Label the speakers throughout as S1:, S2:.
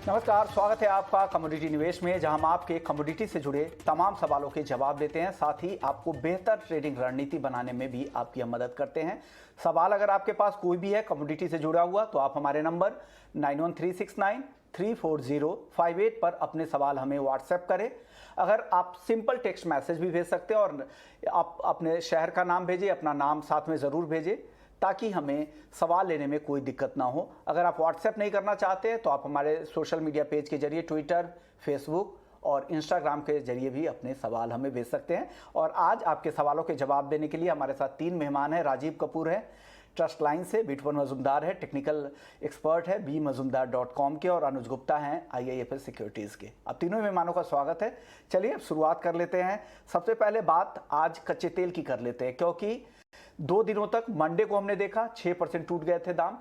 S1: नमस्कार, स्वागत है आपका कमोडिटी निवेश में, जहां हम आपके कमोडिटी से जुड़े तमाम सवालों के जवाब देते हैं, साथ ही आपको बेहतर ट्रेडिंग रणनीति बनाने में भी आपकी हम मदद करते हैं। सवाल अगर आपके पास कोई भी है कमोडिटी से जुड़ा हुआ, तो आप हमारे नंबर 9136934058 पर अपने सवाल हमें व्हाट्सएप करें। अगर आप सिंपल टेक्स्ट मैसेज भी भेज सकते हैं और आप अपने शहर का नाम भेजें, अपना नाम साथ में ज़रूर भेजें ताकि हमें सवाल लेने में कोई दिक्कत ना हो। अगर आप व्हाट्सएप नहीं करना चाहते हैं तो आप हमारे सोशल मीडिया पेज के जरिए ट्विटर, फेसबुक और इंस्टाग्राम के जरिए भी अपने सवाल हमें भेज सकते हैं। और आज आपके सवालों के जवाब देने के लिए हमारे साथ 3 मेहमान हैं। राजीव कपूर है ट्रस्ट लाइन से, बिटवन मजुमदार है टेक्निकल एक्सपर्ट है bmazumdar.com के, और अनुज गुप्ता हैं IIFL सिक्योरिटीज़ के। अब तीनों मेहमानों का स्वागत है। चलिए अब शुरुआत कर लेते हैं। सबसे पहले बात आज कच्चे तेल की कर लेते हैं, क्योंकि 2 दिनों तक मंडे को हमने देखा 6% टूट गए थे दाम,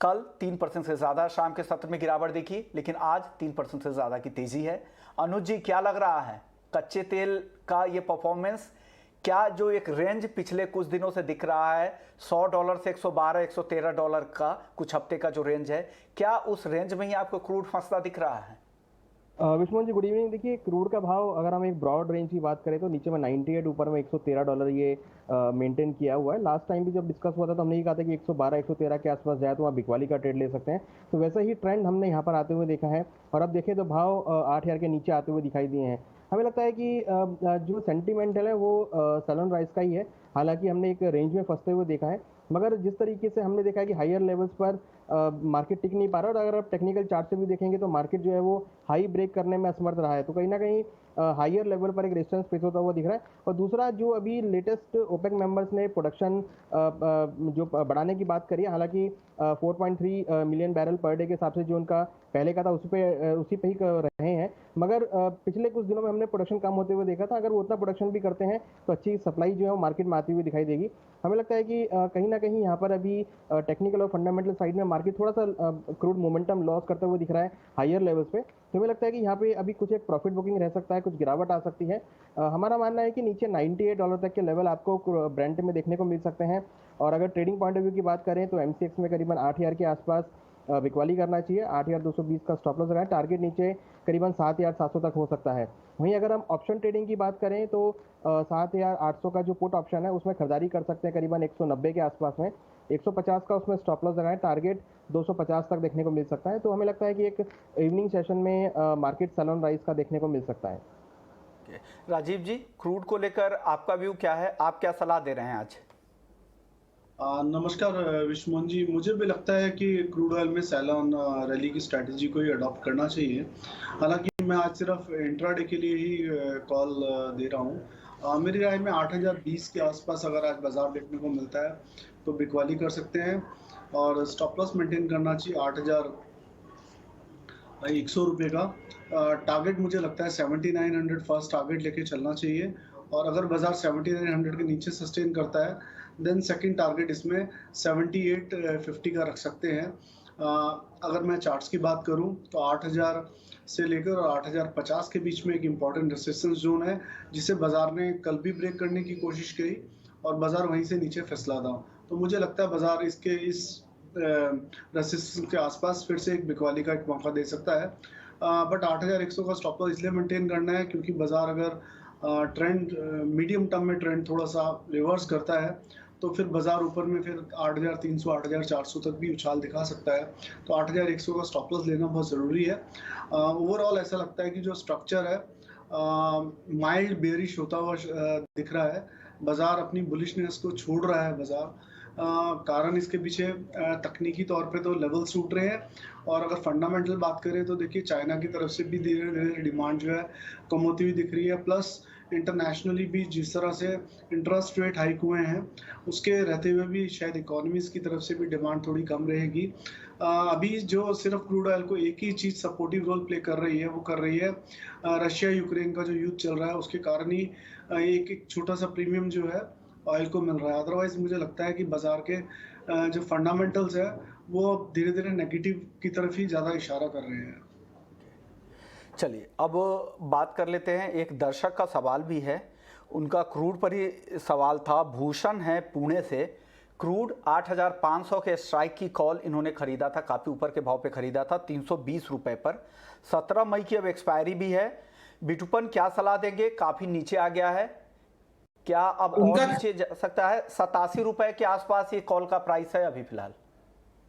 S1: कल 3% से ज़्यादा शाम के सत्र में गिरावट दिखी, लेकिन आज 3% से ज़्यादा की तेज़ी है। अनुज जी, क्या लग रहा है कच्चे तेल का ये परफॉर्मेंस? क्या जो एक रेंज पिछले कुछ दिनों से दिख रहा है $100 से $112-113 का कुछ हफ्ते का जो रेंज है, क्या उस रेंज में ही आपको क्रूड फंसता दिख रहा है?
S2: Vishnu ji good evening. देखिए, क्रूड का भाव अगर हम एक ब्रॉड रेंज की बात करें तो नीचे में 98, ऊपर में $113 ये मेंटेन किया हुआ है। लास्ट टाइम भी जब डिस्कस हुआ था तो हमने ये कहा था कि 112-113 के आसपास जाए तो वहाँ बिकवाली का ट्रेड ले सकते हैं। तो वैसा ही ट्रेंड हमने यहाँ पर आते हुए देखा है, और अब देखें तो भाव 8,000 के नीचे आते हुए दिखाई दिए हैं। हमें लगता है कि जो सेंटिमेंटल है वो सैलून राइस का ही है। हालांकि हमने एक रेंज में फंसते हुए देखा है, मगर जिस तरीके से हमने देखा है कि हायर लेवल्स पर मार्केट टिक नहीं पा रहा, और अगर आप टेक्निकल चार्ट से भी देखेंगे तो मार्केट जो है वो हाई ब्रेक करने में असमर्थ रहा है। तो कहीं ना कहीं हायर लेवल पर एक रेजिस्टेंस फेस होता हुआ दिख रहा है। और दूसरा, जो अभी लेटेस्ट ओपेक मेंबर्स ने प्रोडक्शन जो बढ़ाने की बात करी है, हालांकि 4.3 मिलियन बैरल पर डे के हिसाब से जो उनका पहले का था उसी पे ही कर रहे हैं, मगर पिछले कुछ दिनों में हमने प्रोडक्शन कम होते हुए देखा था। अगर वो उतना प्रोडक्शन भी करते हैं तो अच्छी सप्लाई जो है वो मार्केट में आती हुई दिखाई देगी। हमें लगता है कि कहीं ना कहीं यहाँ पर अभी टेक्निकल और फंडामेंटल साइड में मार्केट थोड़ा सा क्रूड मोमेंटम लॉस करते हुए दिख रहा है हायर लेवल्स पे। तो हमें लगता है कि यहाँ पे अभी कुछ एक प्रॉफिट बुकिंग रह सकता है, कुछ गिरावट आ सकती है। हमारा मानना है कि नीचे $98 तक के लेवल आपको ब्रेंट में देखने को मिल सकते हैं। और अगर ट्रेडिंग पॉइंट ऑफ व्यू की बात करें तो MCX में करीबन 8,000 के आसपास बिकवाली करना चाहिए। 8,220 का स्टॉप लॉस लगाएं, टारगेट नीचे करीबन 7,700 तक हो सकता है। वहीं अगर हम ऑप्शन ट्रेडिंग की बात करें तो 7,800 का जो पुट ऑप्शन है उसमें खरीदारी कर सकते हैं करीबन 190 के आसपास में। 150 का उसमें स्टॉप लॉस लगाएं, टारगेट 250 तक देखने को मिल सकता है। तो हमें लगता है कि एक इवनिंग सेशन में मार्केट सैलून राइज का देखने को मिल सकता है।
S1: राजीव जी, क्रूड को लेकर आपका व्यू क्या है? आप क्या सलाह दे रहे हैं आज?
S3: नमस्कार विश्वमोहन जी, मुझे भी लगता है कि क्रूड ऑयल में सैलून रैली की स्ट्रैटेजी को ही अडॉप्ट करना चाहिए। हालांकि मैं आज सिर्फ इंट्राडे के लिए ही कॉल दे रहा हूँ। मेरी राय में 8,020 के आसपास अगर आज बाजार देखने को मिलता है तो बिकवाली कर सकते हैं, और स्टॉप लॉस मेंटेन करना चाहिए 8,100 रुपये का। टारगेट मुझे लगता है 7,900 फर्स्ट टारगेट लेके चलना चाहिए, और अगर बाजार 7,900 के नीचे सस्टेन करता है देन सेकंड टारगेट इसमें 7850 का रख सकते हैं। अगर मैं चार्ट्स की बात करूं तो 8,000 से लेकर और 8,050 के बीच में एक इम्पॉर्टेंट रेसिस्टेंस जोन है, जिसे बाजार ने कल भी ब्रेक करने की कोशिश करी और बाजार वहीं से नीचे फिसला था। तो मुझे लगता है बाजार इस रेसिस्टेंस के आसपास फिर से एक बिकवाली का एक मौका दे सकता है। बट 8,100 का स्टॉप लॉस इसलिए मेंटेन करना है क्योंकि बाजार अगर ट्रेंड मीडियम टर्म में ट्रेंड थोड़ा सा रिवर्स करता है तो फिर बाजार ऊपर में फिर 8,300 8,400 तक भी उछाल दिखा सकता है। तो 8,100 का स्टॉप लॉस लेना बहुत ज़रूरी है। ओवरऑल ऐसा लगता है कि जो स्ट्रक्चर है माइल्ड बेरिश होता हुआ दिख रहा है। बाजार अपनी बुलिशनेस को छोड़ रहा है बाजार। कारण इसके पीछे तकनीकी तौर पे तो लेवल्स टूट रहे हैं, और अगर फंडामेंटल बात करें तो देखिए चाइना की तरफ से भी धीरे धीरे डिमांड जो है कम होती हुई दिख रही है। प्लस इंटरनेशनली भी जिस तरह से इंटरेस्ट रेट हाइक हुए हैं उसके रहते हुए भी शायद इकोनॉमीज की तरफ से भी डिमांड थोड़ी कम रहेगी। अभी जो सिर्फ क्रूड ऑयल को एक ही चीज़ सपोर्टिव रोल प्ले कर रही है, वो कर रही है रशिया यूक्रेन का जो युद्ध चल रहा है उसके कारण ही एक छोटा सा प्रीमियम जो है ऑयल को मिल रहा है। अदरवाइज मुझे लगता है कि बाजार के जो फंडामेंटल्स है वो धीरे धीरे नेगेटिव की तरफ ही ज़्यादा इशारा कर रहे हैं।
S1: चलिए अब बात कर लेते हैं, एक दर्शक का सवाल भी है, उनका क्रूड पर ही सवाल था। भूषण है पुणे से, क्रूड 8,500 के स्ट्राइक की कॉल इन्होंने खरीदा था, काफ़ी ऊपर के भाव पे खरीदा था 320 रुपए पर। 17 मई की अब एक्सपायरी भी है। बिटुपन क्या सलाह देंगे? काफ़ी नीचे आ गया है, क्या अब और नीचे जा सकता है? 87 रुपए के आसपास ये कॉल का प्राइस है अभी फिलहाल।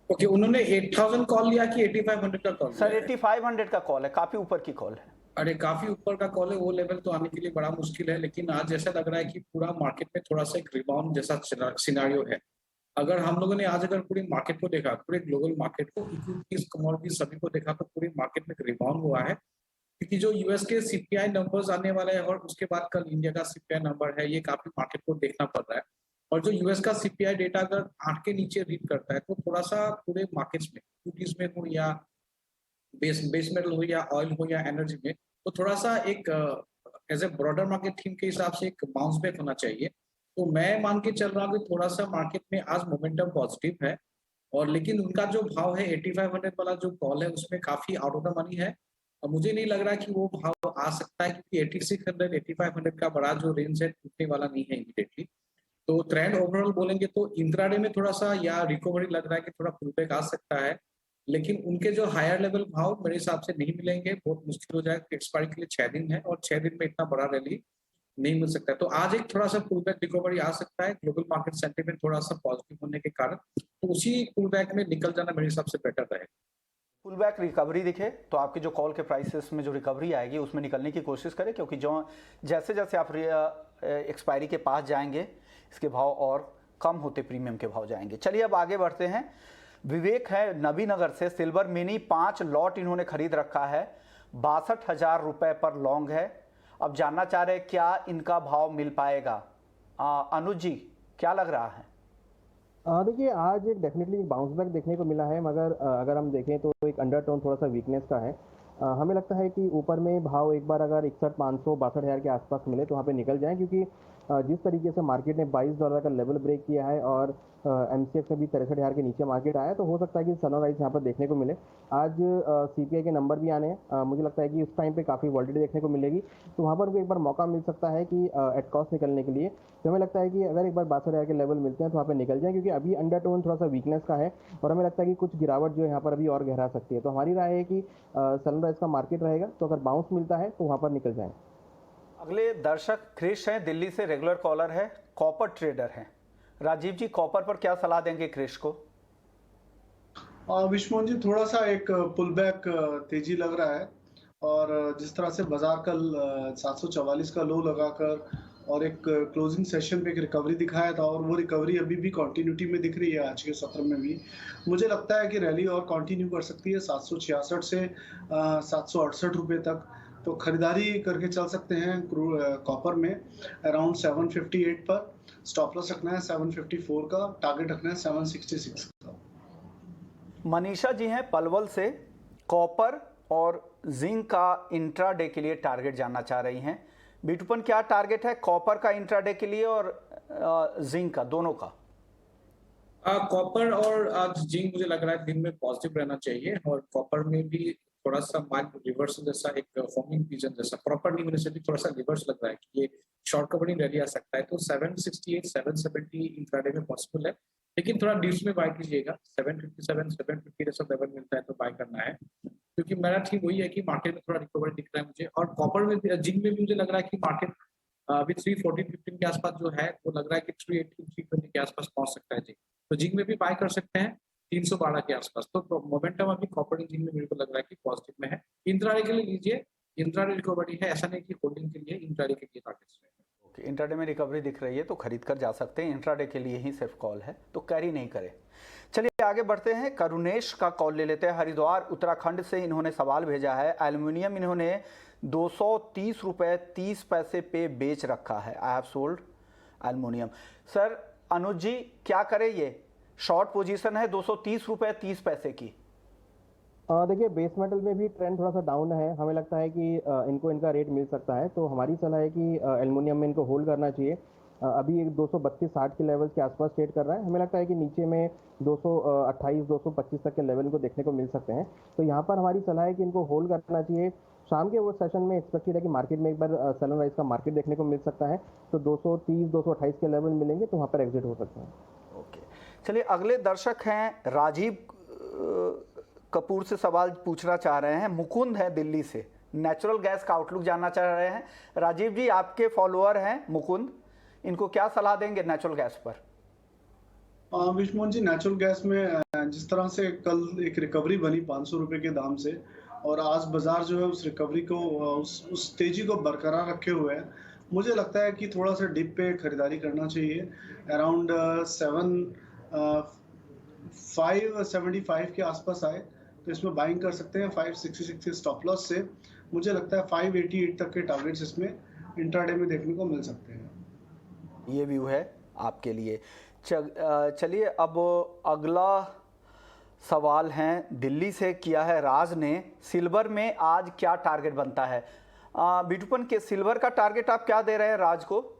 S4: ओके, उन्होंने 8,000 कॉल लिया कि 8,500 का कॉल?
S1: सर 8,500 का कॉल है, काफ़ी ऊपर की कॉल है।
S4: अरे काफी ऊपर का कॉल है, वो लेवल तो आने के लिए बड़ा मुश्किल है। लेकिन आज ऐसा लग रहा है कि पूरा मार्केट में थोड़ा सा एक रिबाउंड जैसा सिनारियो है। अगर हम लोगों ने आज अगर पूरी मार्केट को देखा, पूरे ग्लोबल मार्केट को, इक्विटीज, कमोडिटीज सभी को देखा, तो पूरी मार्केट में रिबाउंड हुआ है। क्योंकि जो यूएस के सीपीआई नंबर्स आने वाले हैं और उसके बाद कल इंडिया का सीपीआई नंबर है, ये काफी मार्केट को देखना पड़ रहा है। और जो यूएस का सीपीआई डेटा अगर 8 के नीचे रीड करता है तो थोड़ा सा पूरे मार्केट्स में, इक्विटीज में हो या बेस मेटल हो या ऑयल हो या एनर्जी में, तो थोड़ा सा एक as a broader market theme के हिसाब से एक बाउंस बैक होना चाहिए। तो मैं मान के चल रहा हूँ कि थोड़ा सा मार्केट में आज मोमेंटम पॉजिटिव है। और लेकिन उनका जो भाव है 8,500 वाला जो कॉल है उसमें काफी आउट ऑफ द मनी है। और मुझे नहीं लग रहा कि वो भाव आ सकता है, क्योंकि 8,600 8,500 का बड़ा जो रेंज है टूटने वाला नहीं है इमीडिएटली। तो ट्रेंड ओवरऑल बोलेंगे तो इंट्राडे में थोड़ा सा या रिकवरी लग रहा है कि थोड़ा पुल बैक आ सकता है। लेकिन उनके जो हायर लेवल भाव मेरे हिसाब से नहीं मिलेंगे, बहुत मुश्किल हो जाएगा। एक्सपायरी के लिए 6 दिन है और 6 दिन में इतना बड़ा रैली नहीं मिल सकता है। तो आज एक थोड़ा सा पुल बैक रिकवरी आ सकता है, ग्लोबल मार्केट सेंटीमेंट थोड़ा सा पॉजिटिव होने के कारण। तो उसी पुल बैक में निकल जाना मेरे हिसाब से बेटर रहेगा।
S1: पुल बैक रिकवरी दिखे तो आपकी जो कॉल के प्राइसेस में जो रिकवरी आएगी उसमें निकलने की कोशिश करें, क्योंकि जो जैसे जैसे आप एक्सपायरी के पास जाएंगे इसके भाव और कम होते प्रीमियम के भाव जाएंगे। चलिए अब आगे बढ़ते हैं। विवेक है नबीनगर से, सिल्वर मिनी 5 लॉट इन्होंने खरीद रखा है, 62,000 रुपए पर लॉन्ग है। अब जानना चाह रहे हैं क्या इनका भाव मिल पाएगा। अनुज जी क्या लग रहा है?
S2: देखिए आज एक डेफिनेटली बाउंस बैक देखने को मिला है, मगर अगर हम देखें तो एक अंडरटोन थोड़ा सा वीकनेस का है। हमें लगता है कि ऊपर में भाव एक बार अगर 61,500 62,000 के आसपास मिले तो वहाँ पे निकल जाएं, क्योंकि जिस तरीके से मार्केट ने $22 का लेवल ब्रेक किया है और एमसीएक्स में भी 63,000 के नीचे मार्केट आया, तो हो सकता है कि सनराइज यहाँ पर देखने को मिले। आज सीपीआई के नंबर भी आने हैं, मुझे लगता है कि उस टाइम पे काफ़ी वॉलिटिलिटी देखने को मिलेगी, तो वहाँ पर भी एक बार मौका मिल सकता है कि एट कॉस्ट निकलने के लिए। तो हमें लगता है कि अगर एक बार 62,000 के लेवल मिलते हैं तो वहाँ पर निकल जाएं, क्योंकि अभी अंडरटोन थोड़ा सा वीकनेस का है और हमें लगता है कि कुछ गिरावट जो है यहाँ पर अभी और गहरा सकती है। तो हमारी राय है कि सनराइज का मार्केट रहेगा, तो अगर बाउंस मिलता है तो वहाँ पर निकल जाएं।
S1: अगले दर्शक क्रिश हैं, दिल्ली से रेगुलर कॉलर है, कॉपर ट्रेडर हैं। राजीव जी कॉपर पर क्या सलाह देंगे क्रिश को?
S3: विश्वमोहन जी, थोड़ा सा एक पुल बैक तेजी लग रहा है। और जिस तरह से बाजार कल 744 का लो लगाकर और एक क्लोजिंग सेशन पे एक रिकवरी दिखाया था, और वो रिकवरी अभी भी कंटिन्यूटी में दिख रही है आज के सत्र में भी। मुझे लगता है कि रैली और कंटिन्यू कर सकती है 766 से 768 रुपए तक। तो खरीदारी करके चल सकते हैं कॉपर में अराउंड 758 पर। स्टॉप लॉस रखना है 754 का, टारगेट रखना है 766 का।
S1: मनीषा जी हैं पलवल से, कॉपर और जिंक का इंट्राडे के लिए टारगेट जानना चाह रही हैं। बिटुपन क्या टारगेट है कॉपर का इंट्राडे के लिए और जिंक का, दोनों का?
S4: कॉपर और आज जिंक मुझे लग रहा है दिन में पॉजिटिव रहना चाहिए। और कॉपर में भी थोड़ा सा मार्क रिवर्सल जैसा एक फॉर्मिंग रीजन जैसा प्रॉपर नहीं होने से भी थोड़ा सा रिवर्स लग रहा है कि ये शॉर्ट कवरिंग रैली आ सकता है। तो 768 770 इंट्राडे में पॉसिबल है, लेकिन थोड़ा डिप्स में बाय कीजिएगा। 757 750 जैसा लेवल मिलता है तो बाय करना है, क्योंकि मेरा ठीक वही है कि मार्केट में थोड़ा रिकवरी दिख रहा है मुझे। और कॉपर में जिंक में भी मुझे लग रहा है कि मार्केट अभी 314-15 के आसपास जो है वो लग रहा है कि 318 320 के आसपास पहुंच सकता है जिंक। तो जिंक में भी बाय कर सकते हैं 312 के आसपास। तो मोमेंटम अभी कॉपर जिंक में मेरे को लग रहा है कि पॉजिटिव में है। इंट्राडे के लिए लीजिए, इंट्राडे रिकवरी है, ऐसा नहीं कि होल्डिंग के लिए इंट्राडे के लिए टारगेट्स है।
S1: ओके, इंट्राडे में रिकवरी दिख रही है तो खरीद कर जा सकते हैं। इंट्राडे के लिए ही सिर्फ कॉल है तो कैरी नहीं करें। चलिए आगे बढ़ते हैं, करुणेश का कॉल ले लेते हैं। हरिद्वार उत्तराखंड से इन्होंने सवाल भेजा है। एल्युमिनियम इन्होंने 230 रुपये 30 पैसे पे बेच रखा है। I have sold aluminium. Sir Anuj ji क्या करें, ये शॉर्ट पोजीशन है 230 रुपये 30 पैसे की।
S2: देखिए बेस मेटल में भी ट्रेंड थोड़ा सा डाउन है, हमें लगता है कि इनको इनका रेट मिल सकता है, तो हमारी सलाह है कि एल्युमिनियम में इनको होल्ड करना चाहिए। अभी एक 232.60 के लेवल्स के आसपास ट्रेड कर रहा है, हमें लगता है कि नीचे में 228 225 तक के लेवल इनको देखने को मिल सकते हैं। तो यहाँ पर हमारी सलाह है कि इनको होल्ड करना चाहिए। शाम के वो सेशन में एक्सपेक्टेड है कि मार्केट में एक बार सनराइज का मार्केट देखने को मिल सकता है, तो 230 228 के लेवल मिलेंगे तो वहाँ पर एग्जिट हो सकता है।
S1: ओके चलिए अगले दर्शक हैं राजीव कपूर से सवाल पूछना चाह रहे हैं। मुकुंद है दिल्ली से, नेचुरल गैस का आउटलुक जानना चाह रहे हैं। राजीव जी आपके फॉलोअर हैं मुकुंद, इनको क्या सलाह देंगे नेचुरल गैस पर?
S3: विष्णु जी, नेचुरल गैस में जिस तरह से कल एक रिकवरी बनी 500 रुपए के दाम से, और आज बाजार जो है उस रिकवरी को उस तेजी को बरकरार रखे हुए है। मुझे लगता है कि थोड़ा सा डिप पे खरीदारी करना चाहिए। अराउंड 575 के आसपास आए तो इसमें बाइंग कर सकते हैं 566 के स्टॉप लॉस से। मुझे लगता है 588 तक के टारगेट्स इसमें इंट्राडे में देखने को मिल सकते हैं।
S1: ये व्यू है आपके लिए। चलिए अब अगला सवाल है दिल्ली से, किया है राज ने। सिल्वर में आज क्या टारगेट बनता है? बिटुपन के सिल्वर का टारगेट आप क्या दे रहे हैं राज को?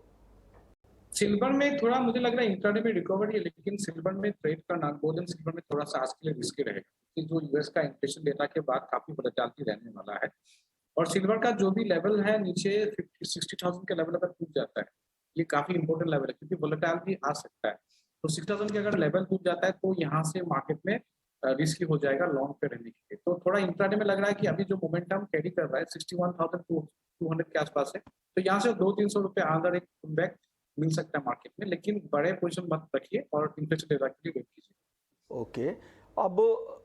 S4: सिल्वर में थोड़ा मुझे लग रहा है इंट्राडे में रिकवरी है, लेकिन सिल्वर में ट्रेड करना गोल्ड एंड सिल्वर में थोड़ा सा आज के लिए रिस्की रहेगा, क्योंकि जो यूएस का इन्फ्लेशन डेटा के बाद काफी वोलेटिलिटी रहने वाला है। और सिल्वर का जो भी लेवल है नीचे 60,000 के लेवल अगर टूट जाता है, ये काफी इंपॉर्टेंट लेवल है, क्योंकि वोलेटिलिटी आ सकता है। तो 60,000 के अगर लेवल टूट जाता है तो यहाँ से मार्केट में रिस्की हो जाएगा लॉन्ग पे रहने के लिए। तो थोड़ा इंट्राडे में लग रहा है कि अभी जो मोमेंटम कैरी कर रहा है 61,200 के आसपास है, तो यहाँ से 200-300 रुपए अंदर एक बैक मिल सकता है मार्केट में, लेकिन बड़े पोजीशन मत रखिए और इन्फ्लेशन डेटा के लिए वेट कीजिए।
S1: ओके, अब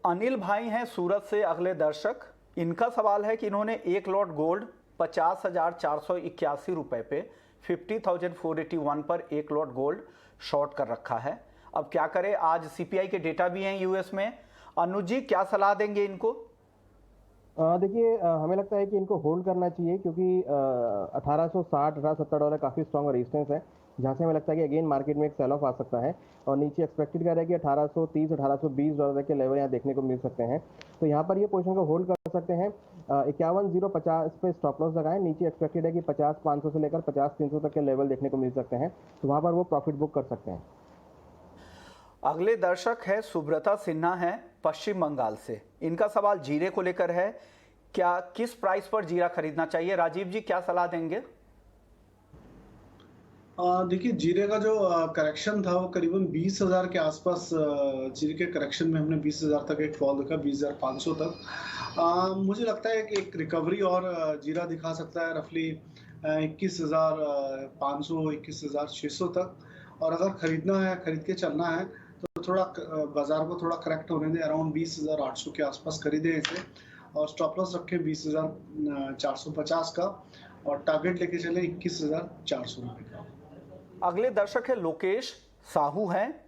S1: अनिल भाई हैं सूरत से अगले दर्शक। इनका सवाल है कि इन्होंने 1 लॉट गोल्ड 50,481 रुपए पे 50,481 पर 1 लॉट गोल्ड शॉर्ट कर रखा है। अब क्या करें? आज सीपीआई के डेटा भी हैं यूएस में। अनुज जी क्या सलाह देंगे इनको?
S2: देखिए हमें लगता है कि इनको होल्ड करना चाहिए, क्योंकि 1860-1870 डॉलर काफ़ी स्ट्रॉन्ग रेजिस्टेंस है, जहाँ से हमें लगता है कि अगेन मार्केट में एक सेल ऑफ आ सकता है। और नीचे एक्सपेक्टेड कर रहा है कि 1830-1820 डॉलर के लेवल यहाँ देखने को मिल सकते हैं। तो यहाँ पर ये पोजीशन को होल्ड कर सकते हैं। 51,050 पे स्टॉप लॉस लगाएं। नीचे एक्सपेक्टेड है कि 50,500 से लेकर 50,300 तक के लेवल देखने को मिल सकते हैं, तो वहाँ पर वो प्रॉफिट बुक कर सकते हैं।
S1: अगले दर्शक है सुब्रता सिन्हा है पश्चिम बंगाल से। इनका सवाल जीरे को लेकर है, क्या किस प्राइस पर जीरा खरीदना चाहिए? राजीव जी क्या सलाह देंगे?
S3: देखिए, जीरे का जो करेक्शन था वो करीबन 20,000 के आसपास। जीरे के करेक्शन में हमने 20,000 तक एक फॉल देखा, 20,500 तक। मुझे लगता है कि एक रिकवरी और जीरा दिखा सकता है रफली 21,500 21,600 तक। और अगर खरीदना है, खरीद के चलना है, तो थोड़ा बाजार को थोड़ा करेक्ट होने दें। अराउंड 20,800 के आसपास खरीदें इसे, और स्टॉप लॉस रखें 20,450 का, और टारगेट लेके चले 21,400 रुपये का।
S1: अगले दर्शक है लोकेश साहू हैं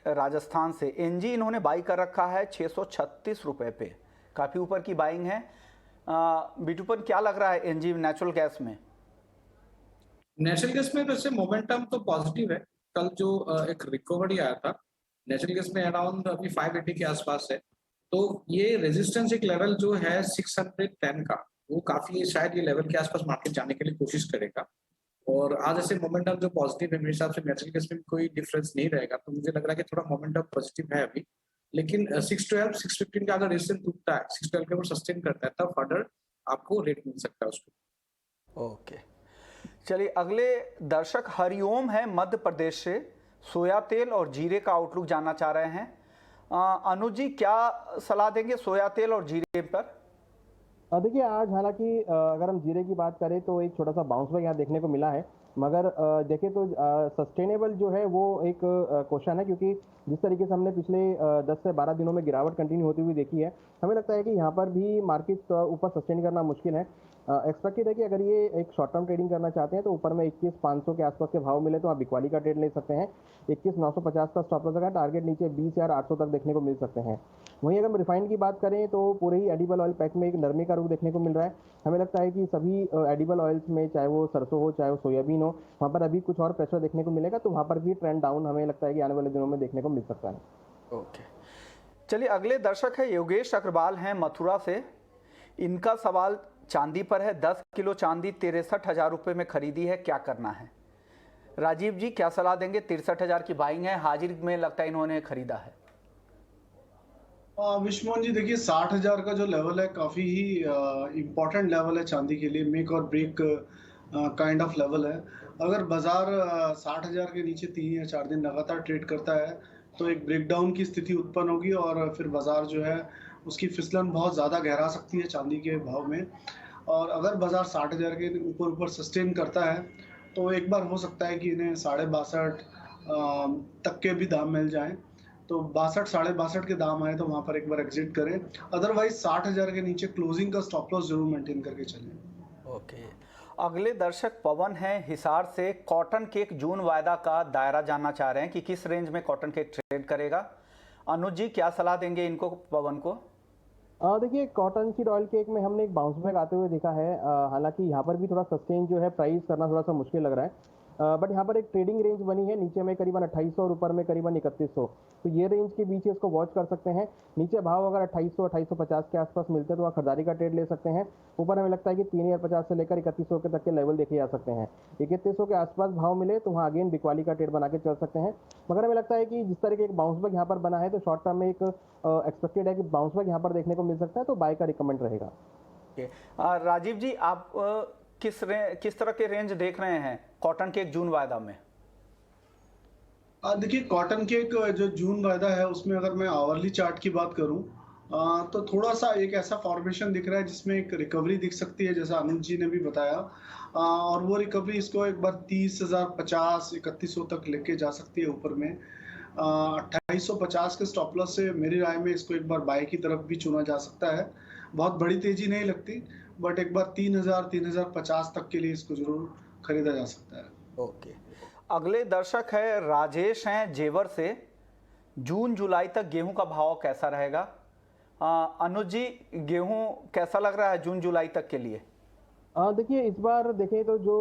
S1: राजस्थान से। एनजी इन्होंने बाई कर रखा है 636 रुपए पे, काफी ऊपर की बाइंग है। बिटुपन क्या लग रहा है एनजी नेचुरल गैस में?
S4: नेचुरल गैस में वैसे मोमेंटम तो पॉजिटिव है। कल जो एक रिकवरी आया था नेचुरल गैस में अराउंड अभी 580 के आसपास है, तो ये रेजिस्टेंस एक लेवल जो है 610 का, वो काफी शायद ये लेवल के आसपास मार्केट जाने के लिए कोशिश करेगा। और आज ऐसे मोमेंटम जो पॉजिटिव है, मेरे हिसाब से नेचुरल गैस में कोई डिफरेंस नहीं रहेगा, तो मुझे लग रहा है कि थोड़ा मोमेंटम पॉजिटिव है अभी। लेकिन 612-615 का अगर रेजिस्टेंस टूटता है, 612 के ऊपर सस्टेन करता है, तब फर्दर आपको रेट मिल सकता है उसको।
S1: ओके, चलिए अगले दर्शक हरिओम है मध्य प्रदेश से। सोया तेल और जीरे का आउटलुक जानना चाह रहे हैं। अनुज जी क्या सलाह देंगे सोया तेल और जीरे पर?
S2: देखिए आज हालांकि अगर हम जीरे की बात करें तो एक छोटा सा बाउंस बैक यहाँ देखने को मिला है, मगर देखें तो सस्टेनेबल जो है वो एक क्वेश्चन है, क्योंकि जिस तरीके से हमने पिछले 10 से 12 दिनों में गिरावट कंटिन्यू होती हुई देखी है, हमें लगता है कि यहाँ पर भी मार्केट ऊपर सस्टेन करना मुश्किल है। एक्सपेक्टेड है कि अगर ये एक शॉर्ट टर्म ट्रेडिंग करना चाहते हैं तो ऊपर में 21,500 के आसपास के भाव मिले तो आप बिकवाली का ट्रेड ले सकते हैं। 21,950 का स्टॉप लॉस लगा, टारगेट नीचे 20,800 तक देखने को मिल सकते हैं। वहीं अगर हम रिफाइंड की बात करें तो पूरे ही एडिबल ऑयल पैक में एक नरमी का रुख देखने को मिल रहा है। हमें लगता है कि सभी एडिबल ऑयल्स में, चाहे वो सरसों हो चाहे वो सोयाबीन हो, वहाँ पर अभी कुछ और प्रेशर देखने को मिलेगा, तो वहाँ पर भी ट्रेंड डाउन हमें लगता है कि आने वाले दिनों में देखने को मिल सकता है।
S1: ओके, चलिए अगले दर्शक है योगेश अग्रवाल हैं मथुरा से। इनका सवाल चांदी पर है। 10 किलो चांदी 63,000 रुपये में खरीदी है, क्या करना है? राजीव जी क्या सलाह देंगे? 63,000 की बाइंग है, हाजिर में लगता है इन्होंने खरीदा है।
S3: विश्वमोहन जी देखिए, 60,000 का जो लेवल है काफी ही इम्पोर्टेंट लेवल है चांदी के लिए, मेक और ब्रेक काइंड ऑफ लेवल है। अगर बाजार 60,000 के नीचे 3 या 4 दिन लगातार ट्रेड करता है तो एक ब्रेकडाउन की स्थिति उत्पन्न होगी और फिर बाजार जो है उसकी फिसलन बहुत ज़्यादा गहरा सकती है चांदी के भाव में। और अगर बाजार 60,000 के ऊपर सस्टेन करता है तो एक बार हो सकता है कि इन्हें 62.5 तक के भी दाम मिल जाएं। तो 62 62.5 के दाम आए तो वहां पर एक बार एग्जिट करें, अदरवाइज 60,000 के नीचे क्लोजिंग का स्टॉप लॉस जरूर मेंटेन करके चलें।
S1: ओके। अगले दर्शक पवन हैं हिसार से, कॉटन केक जून वायदा का दायरा जानना चाह रहे हैं कि किस रेंज में कॉटन केक ट्रेड करेगा। अनुज जी क्या सलाह देंगे इनको, पवन को?
S2: देखिए, कॉटन सीड ऑयल केक में हमने एक बाउंस बैक आते हुए देखा है। हालांकि यहाँ पर भी थोड़ा सस्टेन जो है प्राइस करना थोड़ा सा मुश्किल लग रहा है। बट यहाँ पर एक ट्रेडिंग रेंज बनी है, नीचे में करीबन 2800 और ऊपर में करीबन 3100। तो ये रेंज के बीच इसको वॉच कर सकते हैं। नीचे भाव अगर 2800 2850 के आसपास मिलते हैं तो वहाँ खरीदारी का ट्रेड ले सकते हैं। ऊपर हमें लगता है कि 3050 से लेकर 3100 के तक के लेवल देखे जा सकते हैं। 3100 के आसपास भाव मिले तो वहाँ अगेन बिकवाली का ट्रेड बना के चल सकते हैं। मगर हमें लगता है कि जिस तरह के एक बाउंस बैक यहाँ पर बना है तो शॉर्ट टर्म में एक एक्सपेक्टेड है कि बाउंस बैक यहाँ पर देखने को मिल सकता है, तो बाय का रिकमेंड रहेगा।
S1: राजीव जी आप किस तरह के रेंज देख रहे हैं कॉटन केक जून वायदा में?
S3: देखिए, कॉटन केक जो जून वायदा है उसमें अगर मैं आवरली चार्ट की बात करूं तो थोड़ा सा एक ऐसा फॉर्मेशन दिख रहा है जिसमें एक रिकवरी दिख सकती है, जैसा अनुज जी ने भी बताया। और वो रिकवरी इसको एक बार 30,050 3100 तक लेके जा सकती है ऊपर में। 2850 के स्टॉप लॉस से मेरी राय में इसको एक बार बाय की तरफ भी चुना जा सकता है। बहुत बड़ी तेजी नहीं लगती, बट एक बार 3000 3050 तक के लिए इसको जरूर खरीदा जा सकता है।
S1: ओके। अगले दर्शक है राजेश हैं जेवर से, जून जुलाई तक गेहूं का भाव कैसा रहेगा? अनुज जी गेहूं कैसा लग रहा है जून जुलाई तक के लिए?
S2: देखिए, इस बार देखें तो जो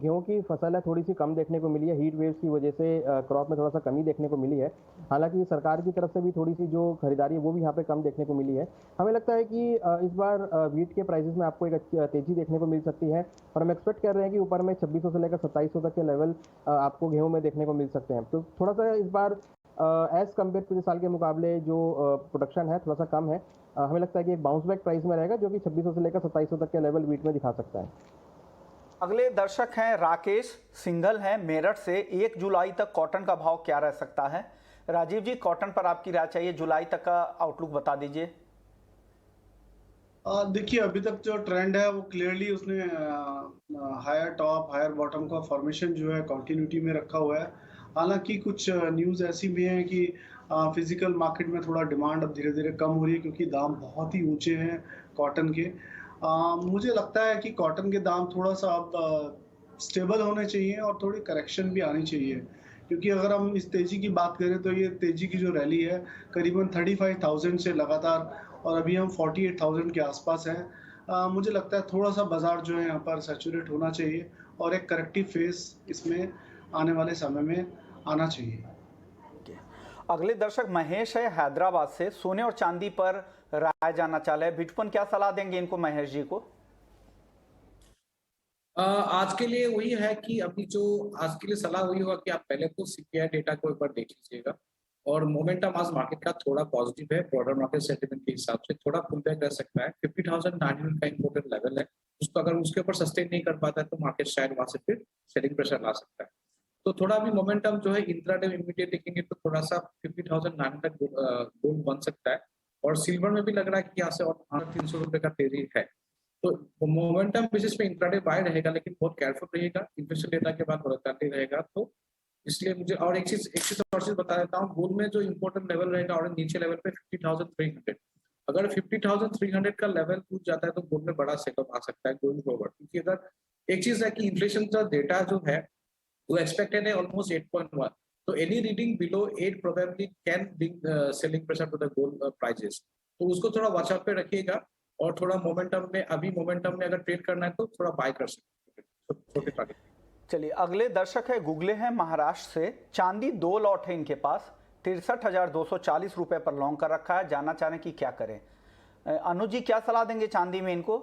S2: गेहूं की फसल है थोड़ी सी कम देखने को मिली है। हीट वेव्स की वजह से क्रॉप में थोड़ा सा कमी देखने को मिली है। हालांकि सरकार की तरफ से भी थोड़ी सी जो खरीदारी है वो भी यहाँ पे कम देखने को मिली है। हमें लगता है कि इस बार वीट के प्राइसेस में आपको एक अच्छी तेजी देखने को मिल सकती है और हम एक्सपेक्ट कर रहे हैं कि ऊपर में 2600 से लेकर 2700 तक के लेवल आपको गेहूँ में देखने को मिल सकते हैं। तो थोड़ा सा इस बार एज कम्पेयर पिछले साल के मुकाबले जो प्रोडक्शन है थोड़ा सा कम है। हमें लगता है कि एक बाउंस बैक प्राइस में रहेगा जो कि 2600 से लेकर 2700 तक के लेवल वीट में दिखा सकता है।
S1: अगले दर्शक हैं राकेश सिंघल हैं मेरठ से, 1 जुलाई तक कॉटन का भाव क्या रह सकता है? राजीव जी कॉटन पर आपकी राय चाहिए, जुलाई तक का आउटलुक बता दीजिए।
S3: देखिए, अभी तक जो ट्रेंड है वो क्लियरली उसने हायर टॉप हायर बॉटम का फॉर्मेशन जो है कंटिन्यूटी में रखा हुआ है। हालांकि कुछ न्यूज़ ऐसी भी हैं कि फिजिकल मार्केट में थोड़ा डिमांड अब धीरे धीरे कम हो रही है क्योंकि दाम बहुत ही ऊंचे हैं कॉटन के। मुझे लगता है कि कॉटन के दाम थोड़ा सा अब स्टेबल होने चाहिए और थोड़ी करेक्शन भी आनी चाहिए, क्योंकि अगर हम इस तेजी की बात करें तो ये तेजी की जो रैली है करीबन 35,000 से लगातार, और अभी हम 48,000 के आसपास हैं। मुझे लगता है थोड़ा सा बाजार जो है यहाँ पर सैचुरेट होना चाहिए और एक करेक्टिव फेस इसमें आने वाले समय में आना चाहिए।
S1: अगले दर्शक महेश है हैदराबाद से, सोने और चांदी पर राय जानना चाह रहे हैं। बिटकॉइन क्या सलाह देंगे इनको, महेश जी को?
S4: आज के लिए वही है कि अभी जो आज के लिए सलाह वही होगा कि आप पहले तो सीपीआई डेटा को एक बार देख लीजिएगा और मोमेंटम आज मार्केट का थोड़ा पॉजिटिव है। ब्रॉडर मार्केट सेंटीमेंट के हिसाब से थोड़ा पुल बैक रह सकता है। 50,900 का इंपॉर्टेंट लेवल है, उसको अगर उसके ऊपर सस्टेन नहीं कर पाता है तो मार्केट शायद वहां से फिर सेलिंग प्रेशर ला सकता है। तो थोड़ा भी मोमेंटम जो है इंट्राडे में इमीडिएट देखेंगे तो थोड़ा सा 50,900 गोल्ड बन सकता है। और सिल्वर में भी लग रहा है कि यहाँ से और 300 रुपए का तेजी है। तो मोमेंटम बेसिस पे इंट्राडे बाय रहेगा, लेकिन बहुत केयरफुल रहिएगा। इन्फ्लेशन डेटा के बाद वोलेटिलिटी रहेगा, तो इसलिए मुझे और एक चीज बता देता हूँ। गोल्ड में जो इंपॉर्टेंट लेवल रहेगा और नीचे लेवल पे 50,300। अगर 50,300 का लेवल टूट जाता है तो गोल्ड में बड़ा सेटअप आ सकता है गोइंग फॉरवर्ड। क्योंकि अगर एक चीज है कि इन्फ्लेशन का डेटा जो है वो एक्सपेक्टेड है ऑलमोस्ट 8.1, तो any reading below 8 probably can bring selling pressure to the gold prices. तो उसको थोड़ा वॉच आउट पे रखिएगा और थोड़ा मोमेंटम में अगर ट्रेड करना है तो थोड़ा बाय कर सकते हैं छोटे टारगेट।
S1: चलिए अगले दर्शक है गुगले हैं महाराष्ट्र से, चांदी 2 लॉट है इनके पास, 63,240 रुपए पर लॉन्ग कर रखा है, जानना चाह रहे हैं कि क्या करें। अनुज जी क्या सलाह देंगे चांदी में इनको?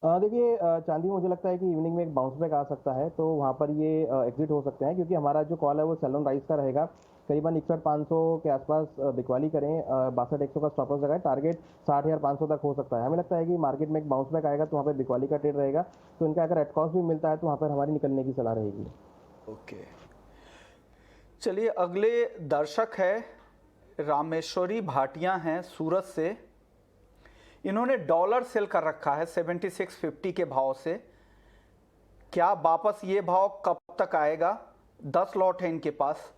S2: देखिए, चांदी मुझे लगता है कि इवनिंग में एक बाउंस बैक आ सकता है, तो वहाँ पर ये एग्जिट हो सकते हैं, क्योंकि हमारा जो कॉल है वो सेल ऑन राइज का रहेगा। करीबन 61,500 के आसपास बिकवाली करें, 62,100 का स्टॉप लॉस लगाए, टारगेट 60,500 तक हो सकता है। हमें लगता है कि मार्केट में एक बाउंस बैक आएगा तो वहाँ पर बिकवाली का ट्रेड रहेगा, तो इनका अगर एट कॉस्ट भी मिलता है तो वहाँ पर हमारी निकलने की सलाह रहेगी।
S1: ओके, चलिए अगले दर्शक है रामेश्वरी भाटिया हैं सूरत से। इन्होंने डॉलर सेल कर रखा है 76.50 के भाव से। क्या वापस ये भाव कब तक आएगा? 10 लॉट है इनके पास।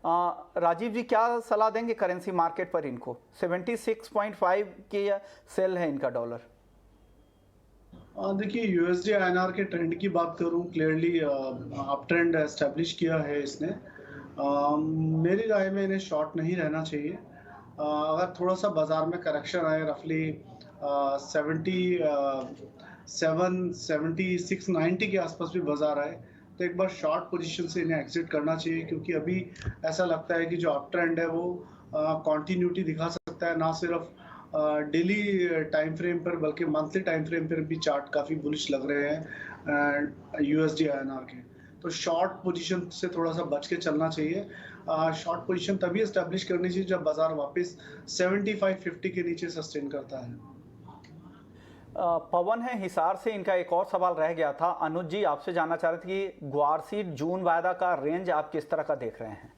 S1: राजीव जी क्या सलाह देंगे करेंसी मार्केट पर इनको? 76.5 के सेल है इनका डॉलर।
S3: देखिए यूएसडी आईएनआर के ट्रेंड की बात करूं, क्लियरली अप ट्रेंड एस्टेब्लिश किया है इसने। मेरी राय में इन्हें शॉर्ट नहीं रहना चाहिए। अगर थोड़ा सा बाजार में करेक्शन आए, रफली 76-90 के आसपास भी बाजार आए, तो एक बार शॉर्ट पोजीशन से इन्हें एग्जिट करना चाहिए, क्योंकि अभी ऐसा लगता है कि जो अप ट्रेंड है वो कंटिन्यूटी दिखा सकता है, ना सिर्फ डेली टाइम फ्रेम पर बल्कि मंथली टाइम फ्रेम पर भी चार्ट काफ़ी बुलिश लग रहे हैं यूएसडी आईएनआर के। तो शॉर्ट पोजीशन से थोड़ा सा बच के चलना चाहिए। शॉर्ट पोजीशन तभी एस्टेब्लिश करनी चाहिए जब बाजार वापस 75-50 के नीचे सस्टेन करता है।
S1: पवन है हिसार से, इनका एक और सवाल रह गया था। अनुज जी आपसे जानना चाह रहे थे कि ग्वारसी जून वायदा का रेंज आप किस तरह का देख रहे हैं?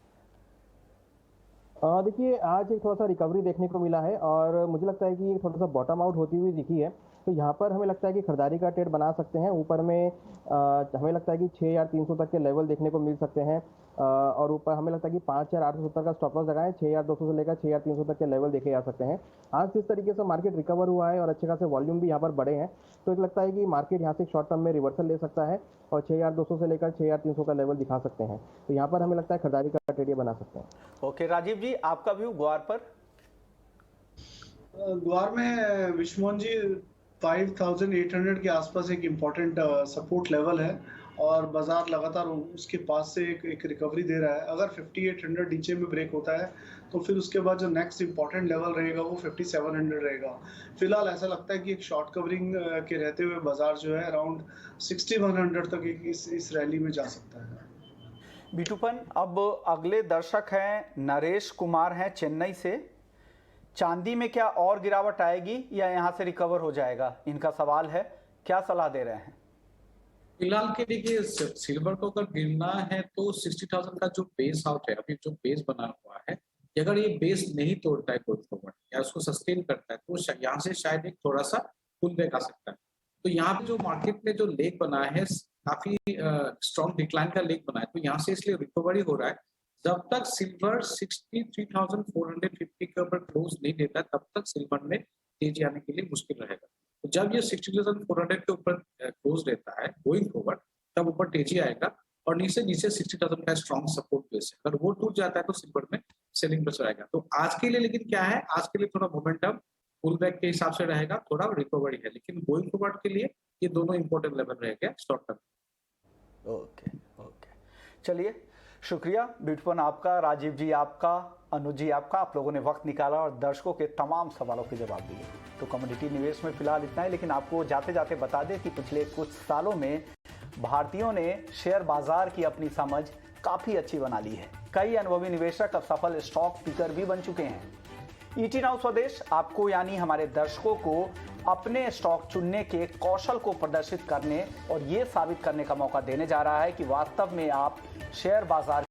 S2: देखिए आज एक थोड़ा सा रिकवरी देखने को मिला है और मुझे लगता है कि थोड़ा सा बॉटम आउट होती हुई दिखी है। तो यहाँ पर हमें लगता है कि खरीदारी का ट्रेड बना सकते हैं। ऊपर में हमें लगता है कि 6300 तक के लेवल देखने को मिल सकते हैं और ऊपर हमें लगता है कि 5870 का स्टॉप लॉस लगाएं। 6200 से लेकर 6300 तक के लेवल देखे जा सकते हैं। आज जिस तरीके से मार्केट रिकवर हुआ है और अच्छे खासे वॉल्यूम भी यहाँ पर बढ़े हैं, तो एक लगता है कि मार्केट यहाँ से शॉर्ट टर्म में रिवर्सल ले सकता है और 6200 से लेकर 6300 का लेवल दिखा सकते हैं। तो यहाँ पर हमें लगता है खरीदारी का ट्रेड ये बना सकते हैं।
S1: ओके राजीव जी आपका व्यू ग्वार पर?
S3: ग्वार में विश्वमोहन जी 5800 के आसपास एक इम्पॉर्टेंट सपोर्ट लेवल है और बाजार लगातार उसके पास से एक रिकवरी दे रहा है। अगर 5800 नीचे में ब्रेक होता है तो फिर उसके बाद जो नेक्स्ट इम्पॉर्टेंट लेवल रहेगा वो 5700 रहेगा। फिलहाल ऐसा लगता है कि एक शॉर्ट कवरिंग के रहते हुए बाजार जो है अराउंड 6100 तक इस रैली में जा सकता है।
S1: बिटूपन अब अगले दर्शक हैं नरेश कुमार हैं चेन्नई से। चांदी में क्या और गिरावट आएगी या यहाँ से रिकवर हो जाएगा, इनका सवाल है। क्या सलाह दे रहे हैं?
S4: फिलहाल के देखिए सिल्वर को अगर गिरना है तो 60,000 का जो बेस आउट है, अभी जो बेस बना हुआ है, अगर ये बेस नहीं तोड़ता है गोइंग फॉरवर्ड या उसको सस्टेन करता है तो यहाँ से शायद एक थोड़ा सा पुल बैक आ सकता है। तो यहाँ पे जो मार्केट में जो लेग बना है काफी स्ट्रॉन्ग डिक्लाइन का लेग बना है, तो यहाँ से इसलिए रिकवरी हो रहा है। जब तक सिल्वर 63,450 के ऊपर क्लोज नहीं देता तब तक सिल्वर में तेजी आने के लिए मुश्किल रहेगा। तो जब ये 60,400 के ऊपर क्लोज रहता है गोइंग फॉरवर्ड तब ऊपर तेजी आएगा और नीचे 60,000 का स्ट्रॉन्ग सपोर्ट बेस है। अगर वो टूट जाता है तो सिल्वर में सेलिंग प्रेशर आएगा। तो आज के लिए लेकिन क्या है, आज के लिए थोड़ा मोमेंटम पुल बैक के हिसाब से रहेगा, थोड़ा रिकवरी है, लेकिन गोइंग फॉरवर्ड के लिए ये दोनों इंपॉर्टेंट लेवल रहेगा शॉर्ट टर्म।
S1: ओके चलिए शुक्रिया बिटूपन आपका, राजीव जी आपका, अनुज जी आपका। आप लोगों ने वक्त निकाला और दर्शकों के तमाम सवालों के जवाब दिए। तो कमोडिटी निवेश में फिलहाल इतना है, लेकिन आपको जाते जाते बता दें कि पिछले कुछ सालों में भारतीयों ने शेयर बाजार की अपनी समझ काफ़ी अच्छी बना ली है। कई अनुभवी निवेशक अब सफल स्टॉक पिकर भी बन चुके हैं। ईटी नाउ स्वदेश आपको यानी हमारे दर्शकों को अपने स्टॉक चुनने के कौशल को प्रदर्शित करने और ये साबित करने का मौका देने जा रहा है कि वास्तव में आप शेयर बाजार